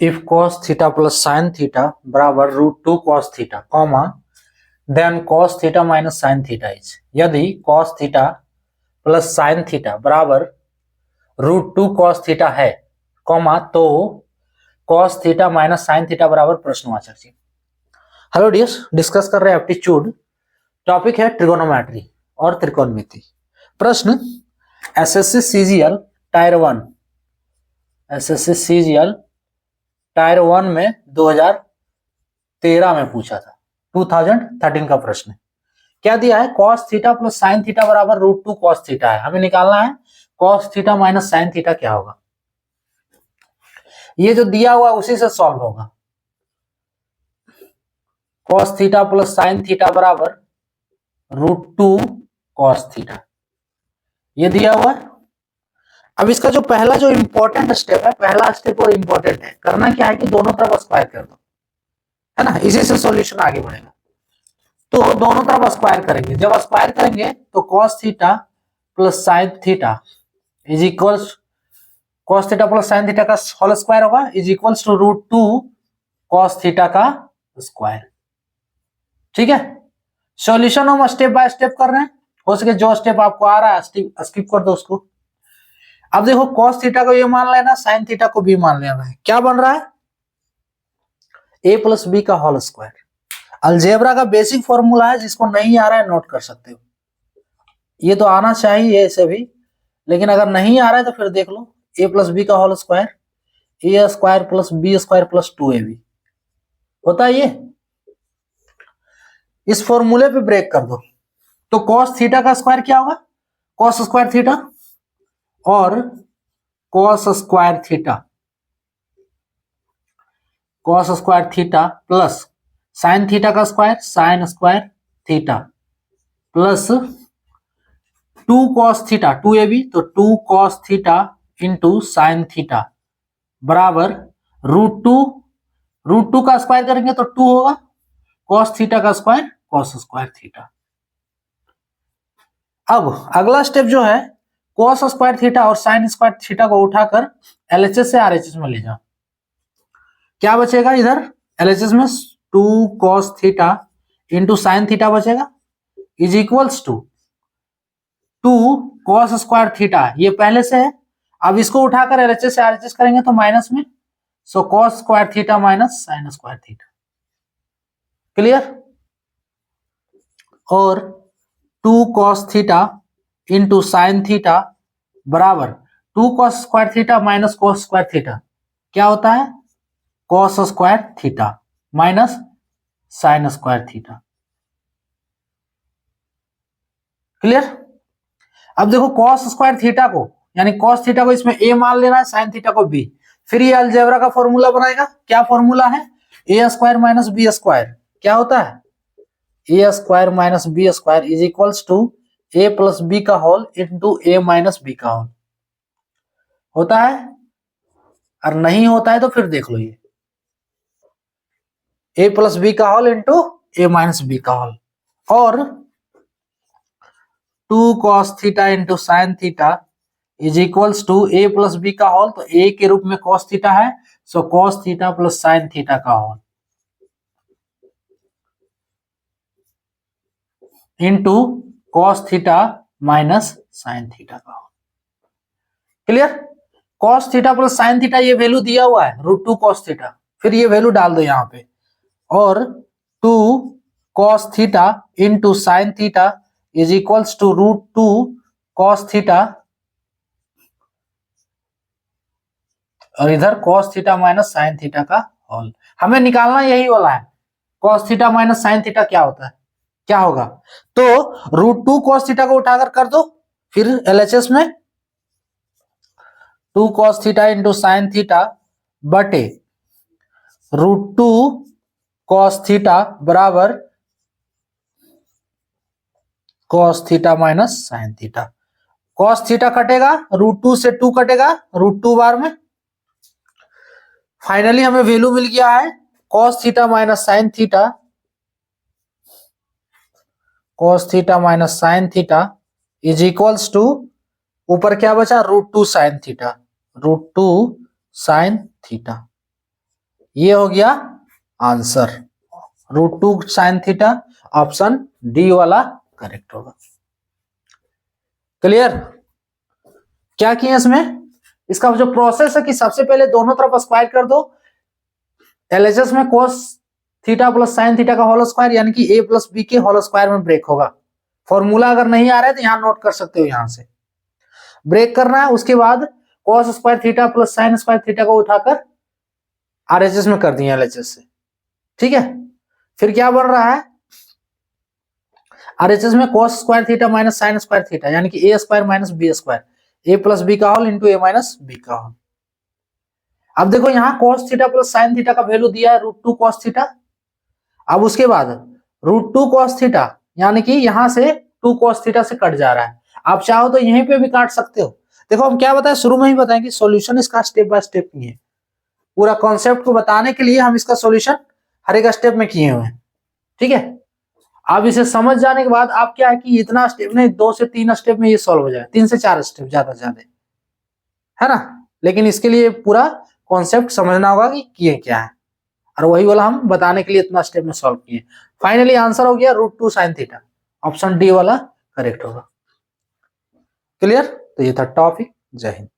if cos theta plus sin theta बराबर √2 cos theta comma then cos theta minus sin theta is, यदि cos theta plus sin theta बराबर √2 cos theta है comma तो cos theta minus sin theta बराबर प्रश्नवाचक चिन्ह। Hello dears, discuss कर रहे हैं एप्टीट्यूड, टॉपिक है ट्रिगोनोमेट्री और त्रिकोणमिति। प्रश्न SSC CGL tyre 1, SSC CGL tyre 1 में 2013 में पूछा था, 2013 का प्रश्न। क्या दिया है? cos theta plus sin theta बराबर √2 cos थीटा है। हमें निकालना है cos theta minus sin theta क्या होगा। ये जो दिया हुआ उसी से सॉल्व होगा। cos theta plus sin theta बराबर √2 cos थीटा, ये दिया हुआ है। अब इसका जो पहला जो इंपॉर्टेंट स्टेप है, पहला स्टेप और इंपॉर्टेंट है, करना क्या है कि दोनों तरफ स्क्वायर कर दो, है ना, इसी से सॉल्यूशन आगे बढ़ेगा। तो दोनों तरफ स्क्वायर करेंगे, जब स्क्वायर करेंगे तो cos theta plus sin theta is equals, cos theta plus sin theta का होल स्क्वायर होगा is equals to √2 cos theta का स्क्वायर। ठीक है, सॉल्यूशन हम स्टेप बाय स्टेप कर रहे हैं, हो सके जो स्टेप आपको आ रहा है स्किप कर दो उसको। अब देखो cos थीटा को ये मान लेना, sin थीटा को भी मान लेना है। क्या बन रहा है? a प्लस बी का होल स्क्वायर। अलजेब्रा का बेसिक फॉर्मूला है, जिसको नहीं आ रहा है नोट कर सकते हो। ये तो आना चाहिए ऐसे भी, लेकिन अगर नहीं आ रहा है तो फिर देख लो, a प्लस बी का whole square, a square plus b square plus 2ab होता है। ये इस फॉर्मूले पे ब्रेक कर दो तो cos थीटा का स्क्वायर क्या होगा? cos स्क्वायर थीटा और cos square theta, cos square theta plus sin theta का square sin square theta plus 2 cos theta 2ab, तो 2 cos theta into sin theta बराबर √2 का स्क्वायर करेंगे तो 2 होगा, cos थीटा का स्क्वायर cos स्क्वायर थीटा। अब अगला स्टेप जो है, cos स्क्वायर थीटा और sin स्क्वायर थीटा को उठाकर LHS से RHS में ले जाओ। क्या बचेगा इधर? LHS में 2 cos theta into sin theta बचेगा is equals to 2 cos square theta, ये पहले से है। अब इसको उठाकर LHS से RHS करेंगे तो माइनस में, सो cos square theta minus sin square theta. Clear? और 2 cos theta into sine theta बराबर 2 cos square theta minus cos square theta क्या होता है? cos square theta minus sin square theta. Clear? अब देखो cos स्क्वायर थीटा को, यानी cos theta को इसमें a मान लेना है, sin थीटा को b। फिर ये अलजेब्रा का फॉर्मूला बनाएगा। क्या फॉर्मूला है? a square minus B square क्या होता है? a square minus B square is equals to a plus B का whole into a minus B का होल होता है। और नहीं होता है तो फिर देख लो, ये a प्लस बी का whole into a minus B का होल, और 2 cos theta into sine theta is equals to a plus B का होल, तो a के रूप में cos थीटा है, so cos theta plus sine theta का whole into cos theta minus sine theta का whole. Clear? cos theta plus sine theta ये value दिया हुआ है √2 cos थीटा, फिर ये वैल्यू डाल दो यहाँ पे, और 2 cos theta into sine theta is equals to √2 cos theta, और इधर cos theta minus sine theta का होल। हमें निकालना यही वाला है, cos theta minus sine theta क्या होता है, क्या होगा। तो √2 cos थीटा को उठाकर कर दो, फिर LHS में 2 cos theta into sine theta बटे √2 cos थीटा बराबर cos theta minus sine theta. cos theta कटेगा, √2 से 2 कटेगा, √2 बार में। फाइनली हमें वैल्यू मिल गया है cos theta minus sine theta, cos theta minus sine theta is equals to, ऊपर क्या बचा? √2 साइन थीटा, √2 साइन थीटा। ये हो गया answer, √2 sin theta, option D वाला करेक्ट होगा। क्लियर? क्या किया इसमें, इसका जो प्रोसेस है कि सबसे पहले दोनों तरफ स्क्वायर कर दो, एलएचएस में cos theta plus sine theta का होल स्क्वायर यानी कि a प्लस बी के होल स्क्वायर में ब्रेक होगा। फॉर्मूला अगर नहीं आ रहा है तो यहां नोट कर सकते हो, यहां से ब्रेक करना है। उसके बाद cos square theta plus sign square theta को उठाकर आरएचएस में कर दिया एलएचएस से, ठीक है। फिर क्या बन रहा है, आरएचएस में cos square theta minus sine square theta यानी कि a square minus B square, a plus B का whole into a minus B का होल। अब देखो यहाँ cos theta plus sine theta का वैल्यू दिया है √2 cos थीटा। अब उसके बाद √2 cos थीटा यानी कि यहां से 2 cos थीटा से कट जा रहा है। आप चाहो तो यहीं पे भी काट सकते हो। देखो हम क्या बताएं, शुरू में ही बताएं कि सॉल्यूशन इसका स्टेप बाय स्टेप नहीं है, पूरा कॉन्सेप्ट को बताने के लिए हम इसका सॉल्यूशन हर एक स्टेप में किए हुए हैं, ठीक है। अब इसे समझ जाने के बाद आप क्या है कि इतना स्टेप नहीं, 2 से 3 स्टेप में ये सॉल्व हो जाए, 3 से 4 स्टेप ज्यादा ज्यादा, है ना। लेकिन इसके लिए पूरा कॉन्सेप्ट समझना होगा कि किए क्या है, और वही वाला हम बताने के लिए इतना स्टेप में सॉल्व किए। फाइनली आंसर हो गया √2 sin थीटा, ऑप्शन डी वाला करेक्ट होगा। क्लियर? तो ये था टॉपिक। जय हिंद।